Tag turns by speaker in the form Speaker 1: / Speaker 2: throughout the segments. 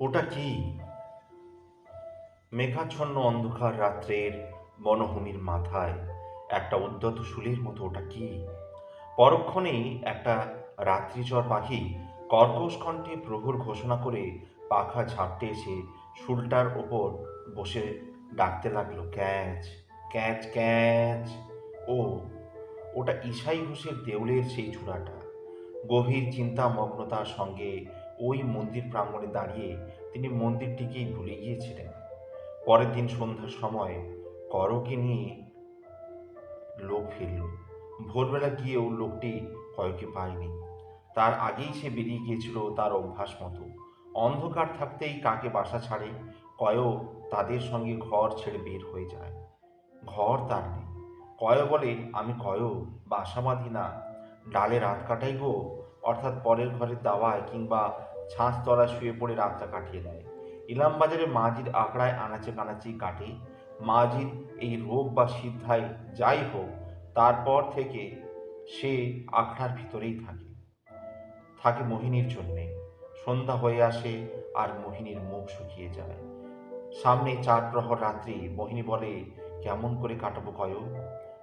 Speaker 1: ওটা কি? মেঘাচ্ছন্ন অন্ধকার রাত্রের বনভূমির মাথায় একটা উদ্যত শুলির মতো ওটা কি? পরক্ষণেই একটা রাত্রিচর পাখি কর্কশ কণ্ঠে প্রহর ঘোষণা করে পাখা ঝাপটে এসে শুলটার ওপর বসে ডাকতে লাগলো, ক্যাচ ক্যাচ ক্যাচ। ও, ওটা ঈশাই ঘোষের দেউলের সেই চূড়াটা। গভীর চিন্তামগ্নতার সঙ্গে ওই মন্দির প্রাঙ্গণে দাঁড়িয়ে তিনি মন্দিরটিকেই ভুলে গিয়েছিলেন। পরের দিন সন্ধ্যার সময় করকে নিয়ে লোক ফিরল। ভোরবেলা গিয়েও লোকটি কয়কে পায়নি। তার আগেই সে বেরিয়ে গিয়েছিল তার অভ্যাস মতো। অন্ধকার থাকতেই কাকে বাসা ছাড়ে, কয়ও তাদের সঙ্গে ঘর ছেড়ে বের হয়ে যায়। ঘর তার নেই। কয় বলে, আমি কয়ও বাসা বাঁধি না, ডালে রাত কাটাই গো। অর্থাৎ পরের ঘরের দাওয়ায় কিংবা ছাঁচতলায় শুয়ে পড়ে রাতটা কাটিয়ে দেয়। ইলামবাজারে মাঝির আখড়ায় আনাচে কানাচে কাটে। মাঝির এই রোগ বা সিদ্ধায় যাই হোক, তারপর থেকে সে আখড়ার ভিতরেই থাকে। থাকে মোহিনীর জন্যে। সন্ধ্যা হয়ে আসে আর মোহিনীর মুখ শুকিয়ে যায়। সামনে 4 প্রহর রাত্রি। মোহিনী বলে, কেমন করে কাটাবো কয়?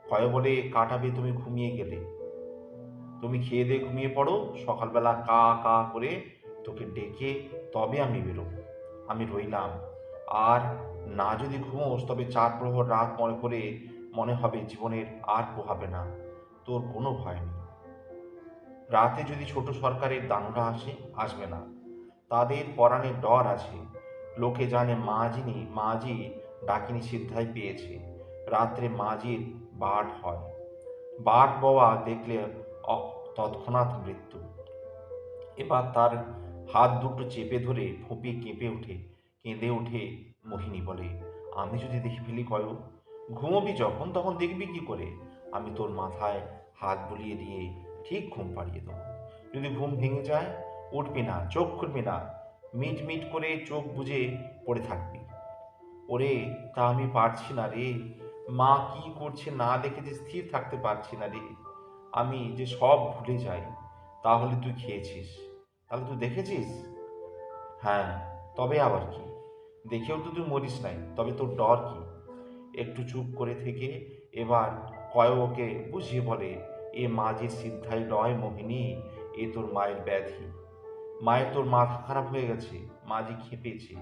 Speaker 1: কয় বলে, কাটাবে তুমি ঘুমিয়ে গেলে। তুমি খেয়ে দিয়ে ঘুমিয়ে পড়ো, সকালবেলা কা কা করে তোকে ডেকে তবে আমি বেরোবো। আমি রইলাম। আর না যদি ঘুমোস তবে 4 প্রহর রাত মনে করে মনে হবে জীবনের আর পোহাবে না। তোর কোনো ভয় নেই। রাতে যদি ছোট সরকারের দানুরা আসবে না। তাদের পরাণের ডর আছে। লোকে জানে মাঝি ডাকিনী সিদ্ধাই পেয়েছে। রাত্রে মাঝির বাট হয়। বাট বওয়া দেখলে তৎক্ষণাৎ মৃত্যু। এবার তার হাত দুটো চেপে ধরে ফুঁপিয়ে কেঁদে ওঠে মোহিনী। বলে, আমি যদি দেখে ফেলি কয়? ঘুমোবি যখন তখন দেখবি কি করে? আমি তোর মাথায় হাত বুলিয়ে দিয়ে ঠিক ঘুম পাড়িয়ে দেবো। যদি ঘুম ভেঙে যায়, উঠবি না, চোখ খুলবি না, মিট মিট করে চোখ বুজে পড়ে থাকবি। ওরে, তা আমি পারছি না রে। মা কি করছে না দেখে যে স্থির থাকতে পারছি না রে। আমি যে সব ভুলে যাই। তাহলে তুই খেয়েছিস? তাহলে তুই দেখেছিস? হ্যাঁ, তবে আবার কি? দেখেও তো তুই মরিস নাই, তবে তোর ডর কি? একটু চুপ করে থেকে এবার কয় ওকে বুঝিয়ে বলে, এ মাঝির সিদ্ধাই নয় মোহিনী, এ তোর মায়ের ব্যাধি। মায়ের তোর মাথা খারাপ হয়ে গেছে। মাঝি খেপেছে।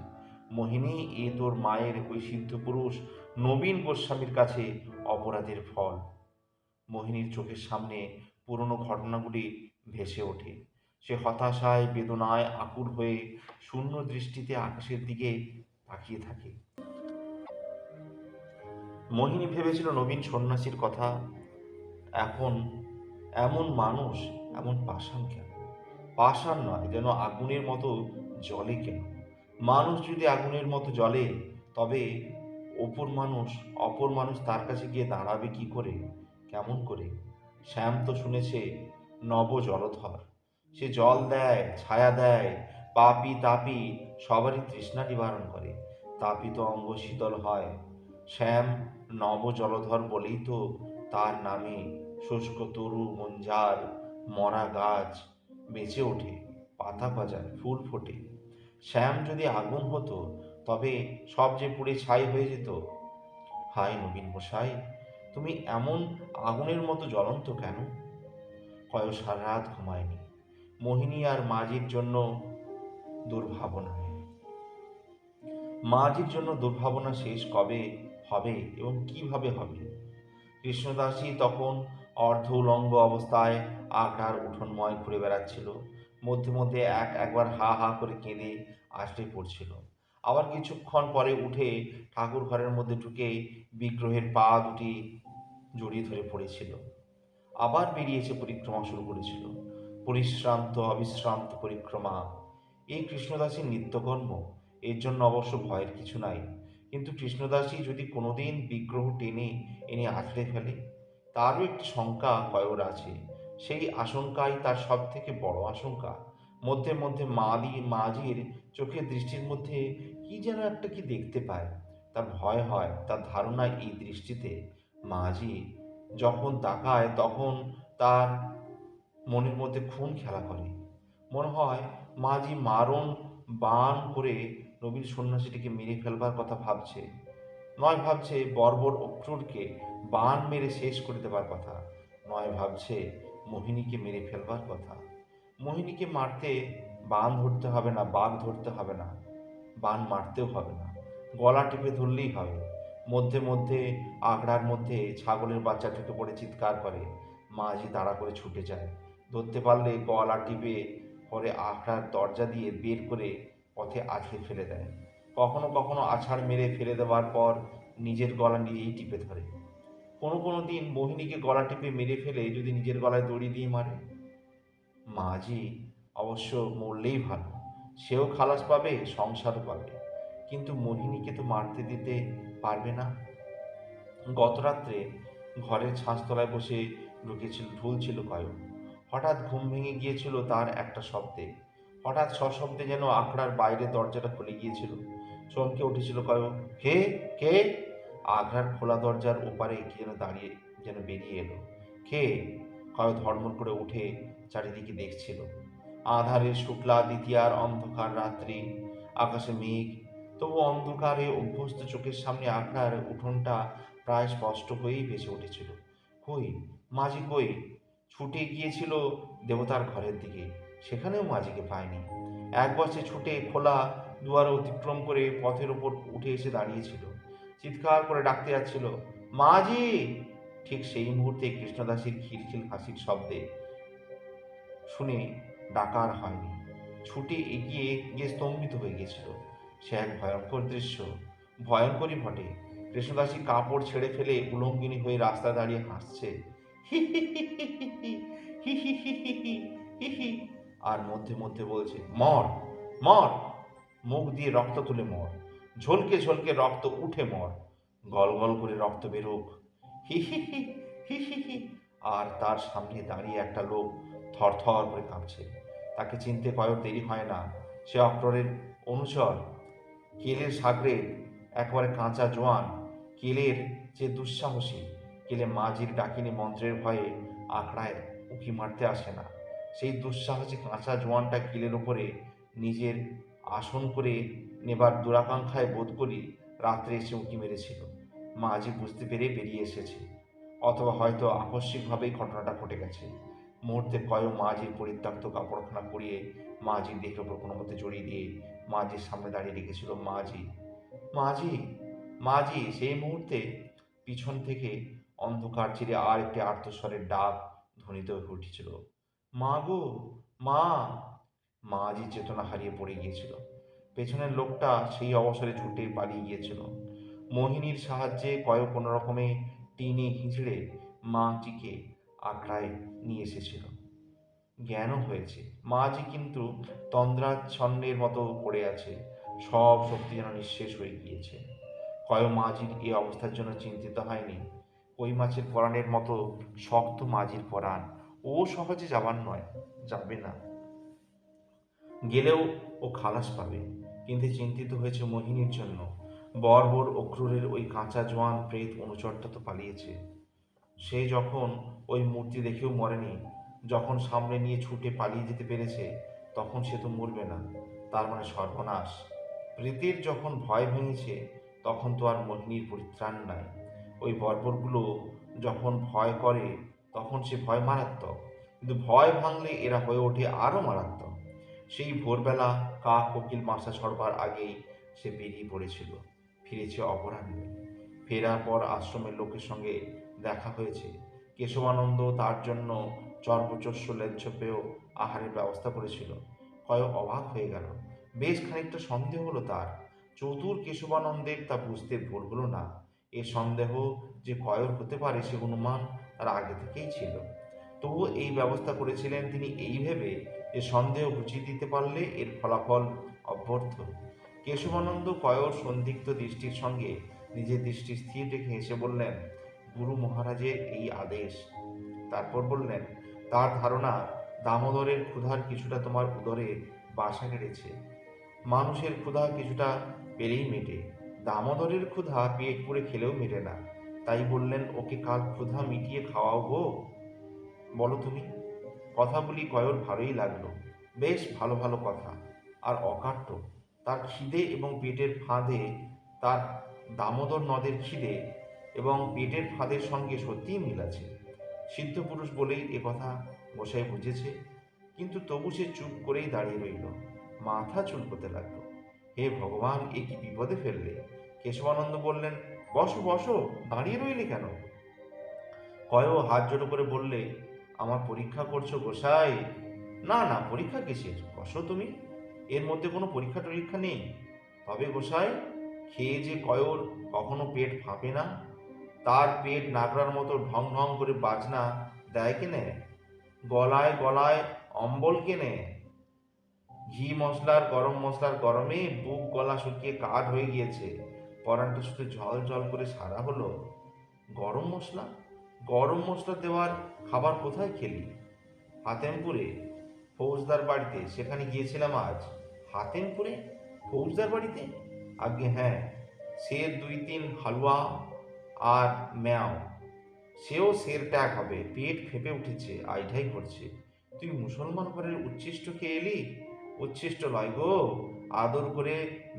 Speaker 1: মোহিনী, এ তোর মায়ের ওই সিদ্ধ পুরুষ নবীন গোস্বামীর কাছে অপরাধের ফল। মোহিনীর চোখের সামনে পুরনো ঘটনাগুলি ভেসে ওঠে। সে হতাশায় বেদনায় আকুল হয়ে শূন্য দৃষ্টিতে আকাশের দিকে তাকিয়ে থাকে। মোহিনী ভেবেছিল নবীন সন্ন্যাসীর কথা। এখন এমন মানুষ এমন পাষাণ কেন? পাষাণ নয়, যেন আগুনের মতো জ্বলে কেন? মানুষ যদি আগুনের মতো জ্বলে, তবে অপর মানুষ তার কাছে গিয়ে দাঁড়াবে কি করে, কেমন করে? শ্যাম তো শুনেছে নব জলধর। সে জল দেয়, ছায়া দেয়, পাপী তাপী সবারই তৃষ্ণা নিবারণ করে। তাপিত অঙ্গ শীতল হয়। শ্যাম নব জলধর বলেই তো তার নামে শুষ্ক তরু মঞ্জার মরা গাছ বেঁচে ওঠে, পাতা গজায়, ফুল ফোটে। শ্যাম যদি আগুন হতো, তবে সব যে পুড়ে ছাই হয়ে যেত। হায় নবীন মশাই, তুমি এমন আগুনের মতো জ্বলন্ত কেন? কয় সারা রাত ঘুমায়নি। মোহিনী আর মাঝির জন্য দুর্ভাবনায়। মাঝির জন্য দুর্ভাবনা শেষ কবে হবে এবং কিভাবে হবে? কৃষ্ণদাসী তখন অর্ধ উলঙ্গ অবস্থায় আখড়ার উঠোনময় ঘুরে বেড়াচ্ছিল। মধ্যে মধ্যে একবার হা হা করে কেঁদে আছড়ে পড়ছিল। আবার কিছুক্ষণ পরে উঠে ঠাকুর ঘরের মধ্যে ঢুকে বিগ্রহের পা দুটি জড়িয়ে ধরে পড়েছিল। আবার বেরিয়ে এসে পরিক্রমা শুরু করেছিল। পরিশ্রান্ত অবিশ্রান্ত পরিক্রমা। এই কৃষ্ণদাসীর নিত্যকর্ম। এর জন্য অবশ্য ভয়ের কিছু নাই। কিন্তু কৃষ্ণদাসী যদি কোনোদিন বিগ্রহ টেনে এনে আছড়ে ফেলে, তারও একটি শঙ্কা কয়র আছে। সেই আশঙ্কাই তার সব থেকে বড় আশঙ্কা। মধ্যে মধ্যে মাঝির চোখের দৃষ্টির মধ্যে কি যেন একটা কি দেখতে পায়। তার ভয় হয়, তার ধারণা এই দৃষ্টিতে মাঝি যখন তাকায় তখন তার মনের মধ্যে খুন খেলা করে। মনে হয় মাঝি বান করে নবীন সন্ন্যাসীটিকে মেরে ফেলবার কথা ভাবছে, নয় ভাবছে বর্বর অক্রূরকে বান মেরে শেষ করে দেবার কথা, নয় ভাবছে মোহিনীকে মেরে ফেলবার কথা। মোহিনীকে মারতে বান ধরতে হবে না, বাঘ ধরতে হবে না, বান মারতেও হবে না, গলা টিপে ধরলেই হবে। মধ্যে মধ্যে আখড়ার মধ্যে ছাগলের বাচ্চা ঢুকে পড়ে চিৎকার করে, মাঝি তাড়া করে ছুটে যায়, ধরতে পারলে গলা টিপে পরে আখড়ার দরজা দিয়ে বের করে পথে আছড়ে ফেলে দেয়। কখনো কখনো আছাড় মেরে ফেলে দেওয়ার পর নিজের গলা নিজেই টিপে ধরে। কোনো কোনো দিন মোহিনীকে গলা টিপে মেরে ফেলে যদি নিজের গলায় দড়ি দিয়ে মারে। মাঝি অবশ্য মরলেই ভালো, সেও খালাস পাবে, সংসারও পাবে, কিন্তু মোহিনীকে তো মারতে দিতে পারবে না। গত রাত্রে ঘরের ছাঁচতলায় বসে ঢুলছিল কয়ক। হঠাৎ ঘুম ভেঙে গিয়েছিল তার একটা শব্দে। হঠাৎ সশব্দে যেন আখড়ার বাইরে দরজাটা খুলে গিয়েছিল। চমকে উঠেছিল কয়ক। কে? কে? আখড়ার খোলা দরজার ওপারে কি যেন দাঁড়িয়ে যেন বেরিয়ে এলো। কে? কয় ধর্মর করে উঠে চারিদিকে দেখছিল। আধারের শুক্লা দ্বিতীয়ার অন্ধকার রাত্রি, আকাশে মেঘ, তবু অন্ধকারে অভ্যস্ত চোখের সামনে আখড়ার উঠোনটা প্রায় স্পষ্ট হয়েই ভেসে উঠেছিল। কই মাঝি কই? ছুটে গিয়েছিল দেবতার ঘরের দিকে, সেখানেও মাঝিকে পায়নি। একবার সে ছুটে খোলা দুয়ার অতিক্রম করে পথের ওপর উঠে এসে দাঁড়িয়েছিল, চিৎকার করে ডাকতে যাচ্ছিল, মাঝি! ঠিক সেই মুহূর্তে কৃষ্ণদাসীর খিলখিল হাসির শব্দে শুনে ডাকার হয়নি, ছুটে এগিয়ে গিয়ে স্তম্ভিত হয়ে গিয়েছিল। সে এক ভয়ঙ্কর দৃশ্য, ভয়ঙ্করই বটে। কৃষ্ণদাসী কাপড় ছেড়ে ফেলে উলঙ্গিনী হয়ে রাস্তায় দাঁড়িয়ে হাসছে, হি হি হি হি হি হি হি হি হি হি হি হি, আর মধ্যে মধ্যে বলছে, মর মর, মুখ দিয়ে রক্ত তুলে মর, ঝলকে ঝলকে রক্ত উঠে মর, গল গল করে রক্ত বেরোক, হি হি হি হি হি হি। আর তার সামনে দাঁড়িয়ে একটা লোক থর থর করে কাঁপছে। তাকে চিনতে কয়েক দেরি হয় না, সে অক্ররের অনুচর, কেলের সাগরের একেবারে কাঁচা জোয়ান, কেলের যে দুঃসাহসী। কেলে মাঝির ডাকিনী মন্ত্রের ভয়ে আখড়ায় উঁকি মারতে আসে না। সেই দুঃসাহসী কাঁচা জোয়ানটা কিলের ওপরে নিজের আসন করে নেবার দুরাকাঙ্ক্ষায় বোধ করি রাত্রে এসে উঁকি মেরেছিল। মাঝি বুঝতে পেরে বেরিয়ে এসেছে, অথবা হয়তো আকস্মিকভাবেই ঘটনাটা ঘটে গেছে। মুহূর্তে কয়েক মাঝির পরিত্যক্ত কাপড়খানা পরিয়ে মাঝির দেহের ওপর কোনো মতে জড়িয়ে দিয়ে মাঝির সামনে দাঁড়িয়ে রেখেছিল। মাঝি, মাঝি, মাঝি! সেই মুহূর্তে পিছন থেকে অন্ধকার চিরে আর একটি আর্তস্বরের ডাক ধ্বনিত হয়ে উঠেছিল, মা গো, মা! মাঝি চেতনা হারিয়ে পড়ে গিয়েছিল। পেছনের লোকটা সেই অবসরে ছুটে পালিয়ে গিয়েছিল। মোহিনীর সাহায্যে কয়েক কোনো রকমে টিনে হিঁচড়ে মাটিকে আঁকড়ায় নিয়ে এসেছিল। জ্ঞানও হয়েছে। মাঝি কিন্তু তন্দ্রাচ্ছন্নের মতো পড়ে আছে, সব শক্তি যেন নিঃশেষ হয়ে গিয়েছে। কয় মাঝির এই অবস্থার জন্য চিন্তিত হয়নি। কই মাছের পরাণের মতো শক্ত মাঝির পরাণ, ও সহজে যাবার নয়, যাবে না। গেলেও ও খালাস পাবে, কিন্তু চিন্তিত হয়েছে মোহিনীর জন্য। বর্বর অক্রূরের ওই কাঁচা জোয়ান প্রেত অনুচরটা তো পালিয়েছে। সে যখন ওই মূর্তি দেখেও মরেনি, যখন সামনে নিয়ে ছুটে পালিয়ে যেতে পেরেছে, তখন সে তো মরবে না। তার মানে সর্বনাশ। প্রীতির যখন ভয় ভেঙেছে, তখন তো আর মোহিনীর পরিত্রাণ নাই। ওই বর্বরগুলো যখন ভয় করে, তখন সে ভয় মারাত্মক, কিন্তু ভয় ভাঙলে এরা হয়ে ওঠে আরও মারাত্মক। সেই ভোরবেলা কাক কোকিল বাসা ছড়বার আগেই সে বেরিয়ে পড়েছিল, ফিরেছে অপরাহ্নে। ফেরার পর আশ্রমের লোকের সঙ্গে দেখা হয়েছে। কেশবানন্দ তার জন্য চর্বচস্য লেজ্জ পেয়েও আহারের ব্যবস্থা করেছিল। কয়েক অবাক হয়ে গেল, বেশ খানিকটা সন্দেহ হলো তার। চতুর কেশবানন্দের তা বুঝতে ভুল হলো না। এ সন্দেহ যে কয়ের হতে পারে সে অনুমান তার আগে থেকেই ছিল। তবুও এই ব্যবস্থা করেছিলেন তিনি এই ভেবে যে সন্দেহ ঘুচিয়ে দিতে পারলে এর ফলাফল অব্যর্থ। কেশবানন্দ কয়র সন্দিগ্ধ দৃষ্টির সঙ্গে নিজের দৃষ্টি স্থির রেখে হেসে বললেন, গুরু মহারাজের এই আদেশ। তারপর বললেন, তার ধারণা দামোদরের ক্ষুধার কিছুটা তোমার উদরে বাসা গেড়েছে। মানুষের ক্ষুধা কিছুটা পেলেই মেটে, দামোদরের ক্ষুধা পেট পুরে খেলেও মেটে না। তাই বললেন, ওকে কাল ক্ষুধা মিটিয়ে খাওয়াও গো। বলো তুমি। কথাগুলি কয়র ভালোই লাগলো, বেশ ভালো ভালো কথা। আর অকাট্য। তার খিদে এবং পেটের ফাঁদে, তার দামোদর নদের খিদে এবং পেটের ফাঁদের সঙ্গে সত্যিই মিল আছে। সিদ্ধ পুরুষ বলেই এ কথা গোসাই বুঝেছে, কিন্তু তবু সে চুপ করেই দাঁড়িয়ে রইল, মাথা চুলকোতে লাগলো। হে ভগবান, এ কি বিপদে ফেললে! কেশবানন্দ বললেন, বসো বসো, দাঁড়িয়ে রইলে কেন? কয়ও হাত জোড়ো করে বললে, আমার পরীক্ষা করছো গোসাই? না না, পরীক্ষা কিসের, বসো তুমি, এর মধ্যে কোনো পরীক্ষা টরীক্ষা নেই। তবে গোসাই, খেয়ে যে কয়র কখনো পেট ফাঁপে না? তার পেট নাগরার মতো ঢং ঢং করে বাজনা দেয় কেনে? গলায় গলায় অম্বল কেনে? ঘি মশলার গরম মশলার গরমে বুক গলা শুকিয়ে কাঠ হয়ে গিয়েছে, পরানটা শুধু ঝল ঝল করে সারা হলো। গরম মশলা, গরম মশলা দেওয়ার খাবার কোথায় খেলি? হাতেমপুরে, ফৌজদার বাড়িতে, সেখানে গিয়েছিলাম আজ। হাতেমপুরে, ফৌজদার বাড়িতে? আজ্ঞে হ্যাঁ, সে 2-3 হালুয়া আর ম্যাও। সেও সের ট্যাগ হবে, পেট ফেঁপে উঠেছে, আইঢাই করছে। তুই মুসলমান ঘরের উচ্ছিষ্ট খেয়ে এলি? উচ্ছিষ্ট লয় গো, আদর করে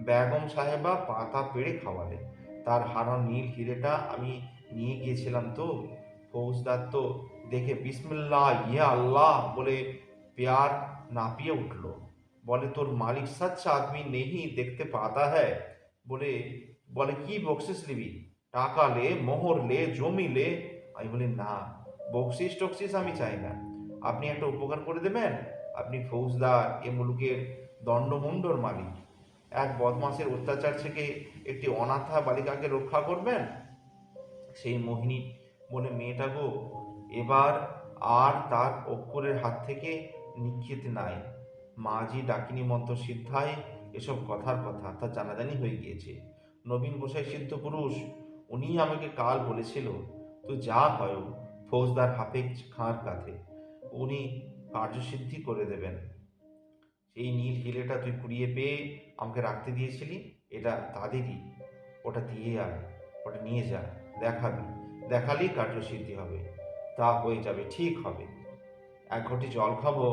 Speaker 1: বেগম সাহেবা পাতা পেড়ে খাওয়ালে। তার হারানো নীল হিরেটা আমি নিয়ে গিয়েছিলাম তো। ফৌজদার তো দেখে বিসমিল্লাহ ইয়া আল্লাহ বলে প্যার নাপিয়ে উঠল। বলে, তোর মালিক সচ্চা আদমি নেহি দেখতে পাতা হ্যায়। বলে বলে কি বকশিস নিবি? টাকা লে, মোহর লে, জমি লে। আমি বলি, না, বকশিস টকশিস আমি চাই না। আপনি একটা উপকার করে দেবেন। আপনি ফৌজদার, এ মুলুকের দণ্ডমুণ্ডর মালিক। এক বদমাসের অত্যাচার থেকে একটি অনাথা বালিকাকে রক্ষা করবেন। সেই মোহিনী বলে মেয়েটা গো, এবার আর তার অক্ষরের হাত থেকে নিক্ষেপ নাই। মাঝি ডাকিনী মন্ত্র সিদ্ধায় এসব কথার কথা তা জানাজানি হয়ে গিয়েছে। নবীন গোসাই সিদ্ধ পুরুষ, উনিই আমাকে কাল বলেছিল, তুই যা কয় ফৌজদার হাফেজ খাঁর কাঁধে, উনি কার্যসিদ্ধি করে দেবেন। সেই নীল হিলেটা তুই কুড়িয়ে পেয়ে আমাকে রাখতে দিয়েছিলি, এটা তাদেরই। ওটা দিয়ে আয়, ওটা নিয়ে যা, দেখাবি, দেখালেই কার্যসিদ্ধি হবে। তা হয়ে যাবে, ঠিক হবে। এক ঘটি জল খাবো।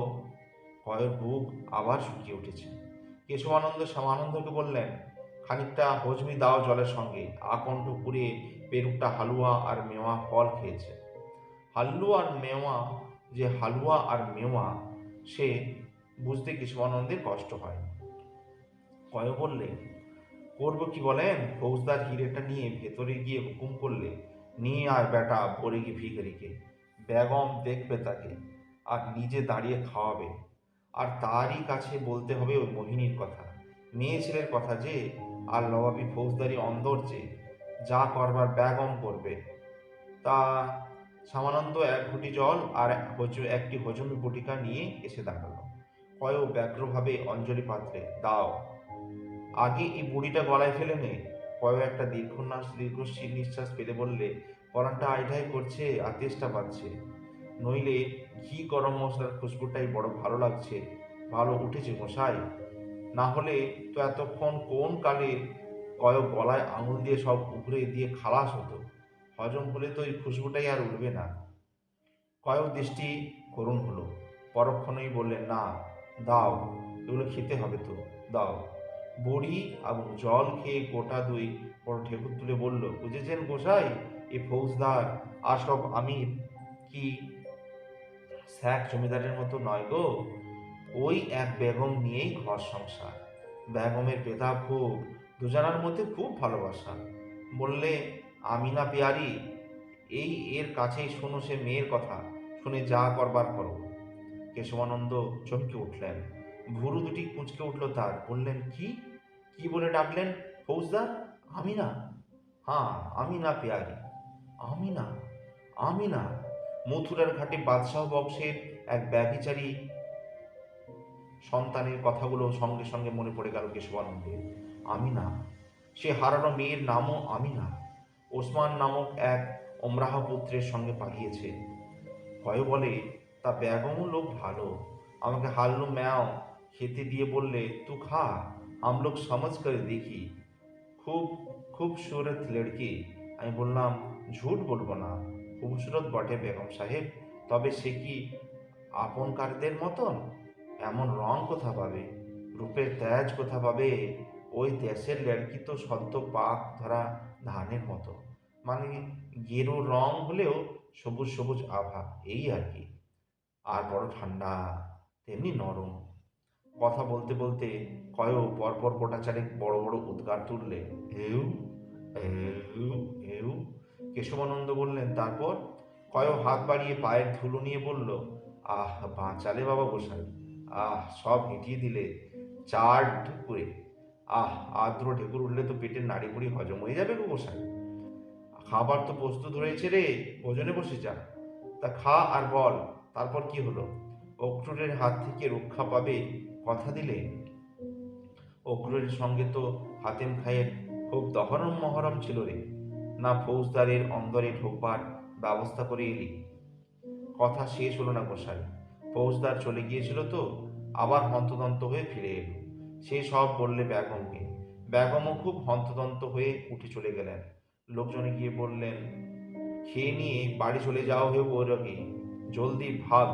Speaker 1: কয়ের বুক আবার শুকিয়ে উঠেছে। কেশবানন্দ শ্যামানন্দকে বললেন, খানিকটা হজমি দাও জলের সঙ্গে। আকণ্ঠ পুড়ে পেরুকটা হালুয়া আর মেওয়া ফল খেয়েছে। হালুয়া আর মেওয়া, যে হালুয়া আর মেওয়া, সে বুঝতে কেশবানন্দের কষ্ট হয়। কয় বললে, করবো কি বলেন? ফৌজদার হিরেটা নিয়ে ভেতরে গিয়ে হুকুম করলে, নিয়ে আয় বেটা বরেগি ভিখারিকে। বেগম দেখবে তাকে, আর নিজে দাঁড়িয়ে খাওয়াবে। আর তারই কাছে বলতে হবে ওই মোহিনীর কথা, মেয়ে ছেলের কথা যে, আর নবাবী ফৌজদারি অন্দর যে, যা করবার বেগম করবে। তা সামানন্দ এক ঘটি জল আর একটি হজমি বটিকা নিয়ে এসে দাঁড়ালো। কয়ও ব্যগ্রভাবে অঞ্জলি পাত্রে, দাও, আগে এই বুড়িটা গলায় ফেলে নে। কয়েক একটা দীর্ঘশ্বাস নিঃশ্বাস পেলে বললে, পরানটা আইঢাই করছে আর তেষ্টা পাচ্ছে। নইলে ঘি গরম মশলার খুশবুটাই বড় ভালো লাগছে। ভালো উঠেছে মশাই, না হলে তো এতক্ষণ কোন কালে কয়েক গলায় আঙুল দিয়ে সব উগড়ে দিয়ে খালাস হতো। হজম হলে তো এই খুশবুটাই আর উঠবে না। কয়েক দৃষ্টি করুণ হলো, পরক্ষণেই বললেন, না, দাও, এগুলো খেতে হবে তো, দাও। বড়ি এবং জল খেয়ে গোটা দুই বড় ঢেকুর তুলে বলল, বুঝেছেন গোসাই, এ ফৌজদার আর সব আমির কি স্যাক জমিদারের মতো নয় গো। ওই এক বেগম নিয়েই ঘর সংসার। বেগমের পেতা খুব, দুজনার মধ্যে খুব ভালোবাসা। বললে, আমিনা পেয়ারি, এই এর কাছেই শোনো সে মেয়ের কথা, শুনে যা করবার করো। কেশবানন্দ চমকে উঠলেন, ভুরু দুটি কুঁচকে উঠল তার। বললেন, কি কি বলে ডাকলেন? ফৌজদার? আমিনা? হ্যাঁ, আমিনা পেয়ারি। আমিনা, আমিনা! মথুরার ঘাটে বাদশাহ বংশের এক ব্যভিচারী সন্তানের কথাগুলো সঙ্গে সঙ্গে মনে পড়ে গেল কেশবানন্দের। আমিনা, সে হারানো মেয়ের নামও আমিনা। ওসমান নামক এক ওমরাহ পুত্রের সঙ্গে পালিয়েছে। ভয় বলে, তা বেগমও লোক ভালো। আমাকে হাল্লু ম্যাও খেতে দিয়ে বললে, তু খা, हम लोग समझ कर देखी, খুব খুবসুরত লড়কি। আমি বললাম, ঝুট বলবো না, খুবসুরত বটে বেগম সাহেব, তবে সে কি আপনকারদের মতন? এমন রং কোথা পাবে? রূপের তেজ কোথা পাবে? ওই দেশের লড়কি তো সদ্য পাক ধরা ধানের মতো, মানে গেরুর রং হলেও সবুজ সবুজ আভা, এই আর কি। আর বড় ঠান্ডা, তেমনি নরম। কথা বলতে বলতে কয়ও পরপর গোটা চারেক বড় বড় উদ্গার তুললে। হেউ, হেউ, হেউ। কেশবানন্দ বললেন, তারপর? কয়ও হাত বাড়িয়ে পায়ের ধুলো নিয়ে বলল, আহ বাঁচালে বাবা গোসাই, আহ সব মিটিয়ে দিলে চার ঢেকুরে। আহ আদ্র ঢেকুর উঠলে তো পেটের নাড়িভুড়ি হজম হয়ে যাবে গো গোসাই। খাবার তো প্রস্তুত হয়েছে রে, ভোজনে বসে যা। তা খা আর বল, তারপর কি হলো? অক্রূরের হাত থেকে রক্ষা পাবে কথা দিলে। অক্রূরের সঙ্গে তো হাতেম খায়ের খুব দহরম মহরম ছিল রে, না ফৌজদারের অন্দরে ঢোকবার ব্যবস্থা করে এলি? কথা শেষ হলো না গোসাই। ফৌজদার চলে গিয়েছিল তো, আবার হন্তদন্ত হয়ে ফিরে এলো। সে সব বললে বেগমকে। বেগমও খুব হন্তদন্ত হয়ে উঠে চলে গেলেন। লোকজনে গিয়ে বললেন, খেয়ে নিয়ে বাড়ি চলে যাও হে বৈরাগী, জলদি ভাগ।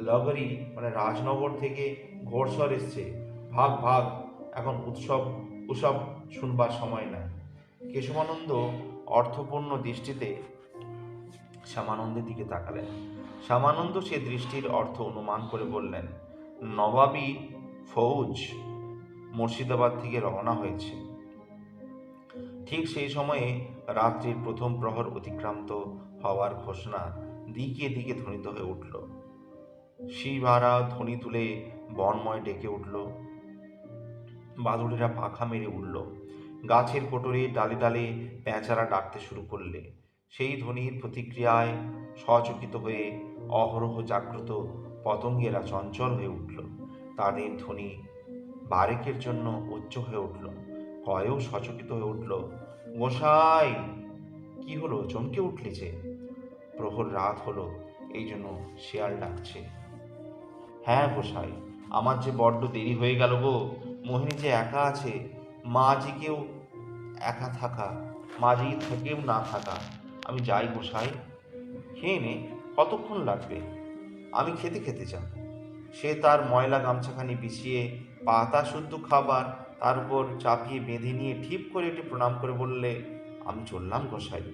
Speaker 1: লগরি মানে রাজনগর থেকে ঘোড়সর এসছে, ভাগ ভাগ, এখন উৎসব উৎসব শুনবার সময় না। কেশবানন্দ অর্থপূর্ণ দৃষ্টিতে শ্যামানন্দের দিকে তাকালেন। শ্যামানন্দ সে দৃষ্টির অর্থ অনুমান করে বললেন, নবাবী ফৌজ মুর্শিদাবাদ থেকে রওনা হয়েছে। ঠিক সেই সময়ে রাত্রির প্রথম প্রহর অতিক্রান্ত হওয়ার ঘোষণা দিকে দিকে ধ্বনিত হয়ে উঠল। শিবারা ধ্বনি তুলে বনময় ডেকে উঠল। বাদুড়েরা পাখা মেরে উঠল। গাছের কোটরে ডালে ডালে পেঁচারা ডাকতে শুরু করলে। সেই ধ্বনির প্রতিক্রিয়ায় সচকিত হয়ে অহরহ জাগ্রত পতঙ্গেরা চঞ্চল হয়ে উঠল। তাদের ধ্বনি বারেকের জন্য উচ্চ হয়ে উঠল। কয়েও সচকিত হয়ে উঠল, গোসাই! কি হলো, চমকে উঠলি যে? প্রহর রাত হলো, এই জন্য শেয়াল ডাকছে। হ্যাঁ গোসাই, আমার যে বড্ড দেরি হয়ে গেল গো। মোহিনী যে একা আছে, মাঝিকেও একা থাকা, মাঝি থেকেও না থাকা। আমি যাই গোসাই। খেয়ে নে, কতক্ষণ লাগবে? আমি খেতে খেতে যাব। সে তার ময়লা গামছাখানি বিছিয়ে পাতা শুদ্ধ খাবার তার উপর চাপিয়ে বেঁধে নিয়ে ঠিক করে একটি প্রণাম করে বললে, আমি চললাম গোসাই।